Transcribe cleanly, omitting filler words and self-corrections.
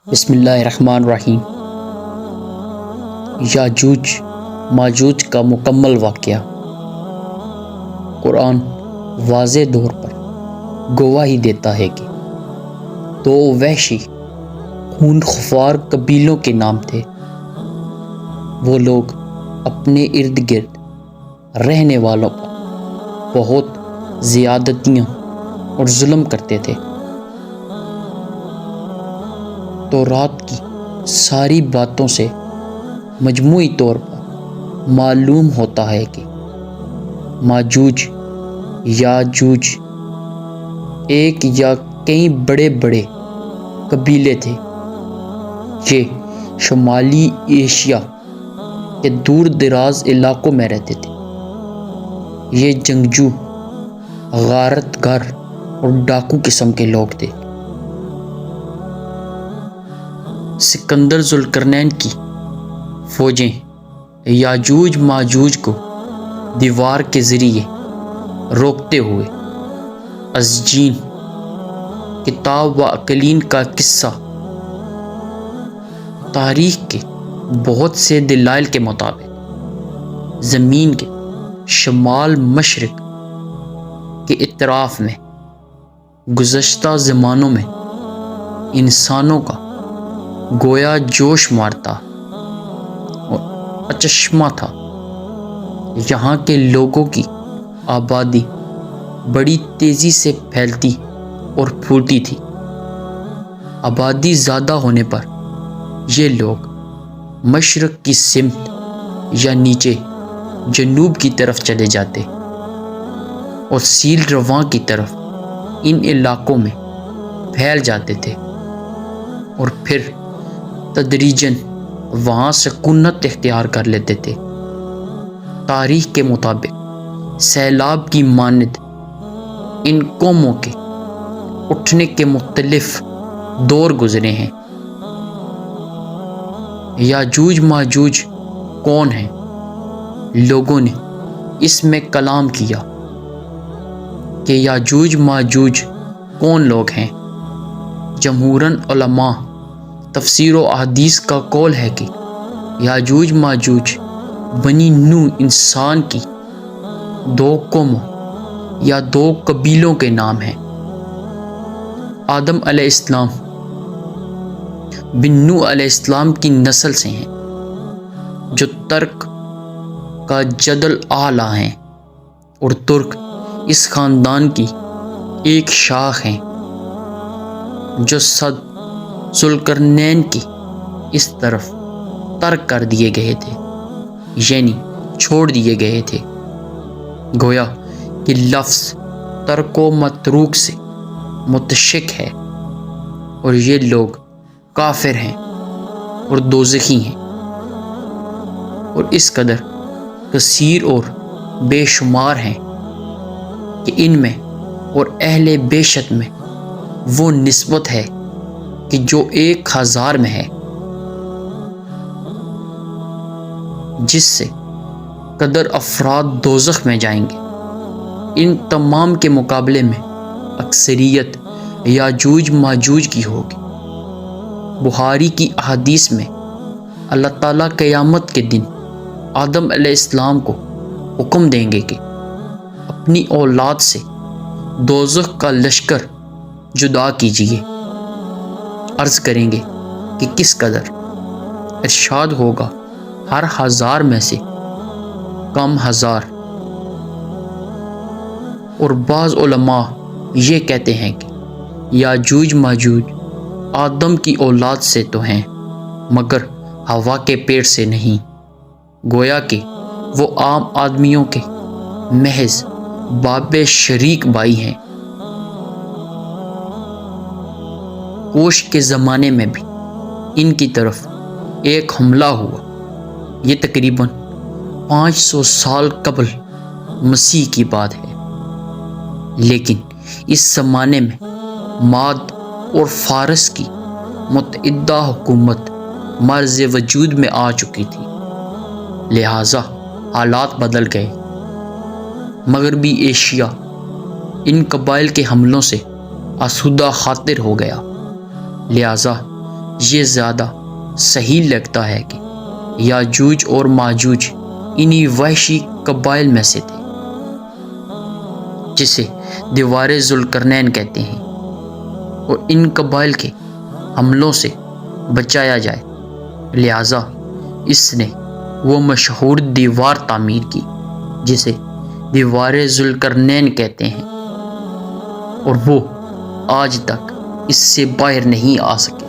بسم اللہ الرحمن الرحیم۔ یاجوج ماجوج کا مکمل واقعہ قرآن واضح طور پر گواہی دیتا ہے کہ دو وحشی خون خوار قبیلوں کے نام تھے۔ وہ لوگ اپنے ارد گرد رہنے والوں پر بہت زیادتیاں اور ظلم کرتے تھے۔ تورات کی ساری باتوں سے مجموعی طور پر معلوم ہوتا ہے کہ ماجوج یاجوج ایک یا کئی بڑے بڑے قبیلے تھے۔ یہ شمالی ایشیا کے دور دراز علاقوں میں رہتے تھے۔ یہ جنگجو، غارت گر اور ڈاکو قسم کے لوگ تھے۔ سکندر ذوالقرنین کی فوجیں یاجوج ماجوج کو دیوار کے ذریعے روکتے ہوئے ازجین کتاب و عقلین کا قصہ تاریخ کے بہت سے دلائل کے مطابق زمین کے شمال مشرق کے اطراف میں گزشتہ زمانوں میں انسانوں کا گویا جوش مارتا اور اچشمہ تھا۔ یہاں کے لوگوں کی آبادی بڑی تیزی سے پھیلتی اور پھولتی تھی۔ آبادی زیادہ ہونے پر یہ لوگ مشرق کی سمت یا نیچے جنوب کی طرف چلے جاتے اور سیل رواں کی طرف ان علاقوں میں پھیل جاتے تھے اور پھر تدریجاً وہاں سکونت اختیار کر لیتے تھے۔ تاریخ کے مطابق سیلاب کی مانند ان قوموں کے اٹھنے کے مختلف دور گزرے ہیں۔ یاجوج ماجوج کون ہیں؟ لوگوں نے اس میں کلام کیا کہ یاجوج ماجوج کون لوگ ہیں۔ جمہوراً علماء تفسیر و احادیث کا قول ہے کہ یاجوج ماجوج بنی نوح انسان کی دو قوموں یا دو قبیلوں کے نام ہیں۔ آدم علیہ السلام بن نوح علیہ السلام کی نسل سے ہیں، جو ترک کا جد الاعلیٰ ہیں، اور ترک اس خاندان کی ایک شاخ ہیں جو صد ذوالقرنین کی اس طرف ترک کر دیے گئے تھے، یعنی چھوڑ دیے گئے تھے۔ گویا کہ لفظ ترک و متروک سے متشق ہے، اور یہ لوگ کافر ہیں اور دوزخی ہیں، اور اس قدر کثیر اور بے شمار ہیں کہ ان میں اور اہل بیشت میں وہ نسبت ہے کہ جو 1000 میں ہے، جس سے قدر افراد دوزخ میں جائیں گے۔ ان تمام کے مقابلے میں اکثریت یاجوج ماجوج کی ہوگی۔ بخاری کی احادیث میں اللہ تعالیٰ قیامت کے دن آدم علیہ السلام کو حکم دیں گے کہ اپنی اولاد سے دوزخ کا لشکر جدا کیجیے۔ عرض کریں گے کہ کس قدر؟ ارشاد ہوگا ہر 1000 میں سے کم 1000۔ اور بعض علماء یہ کہتے ہیں کہ یاجوج ماجوج آدم کی اولاد سے تو ہیں، مگر ہوا کے پیٹ سے نہیں۔ گویا کہ وہ عام آدمیوں کے محض باب شریک بھائی ہیں۔ کوش کے زمانے میں بھی ان کی طرف ایک حملہ ہوا۔ یہ تقریباً 500 سال قبل مسیح کی بات ہے، لیکن اس زمانے میں ماد اور فارس کی متعددہ حکومت مرز وجود میں آ چکی تھی، لہٰذا حالات بدل گئے۔ مغربی ایشیا ان قبائل کے حملوں سے آسودہ خاطر ہو گیا، لہٰذا یہ زیادہ صحیح لگتا ہے کہ یاجوج اور ماجوج انہی وحشی قبائل میں سے تھے جسے دیوار ذوالقرنین کہتے ہیں، اور ان قبائل کے حملوں سے بچایا جائے، لہٰذا اس نے وہ مشہور دیوار تعمیر کی جسے دیوار ذوالقرنین کہتے ہیں، اور وہ آج تک اس سے باہر نہیں آ سکے۔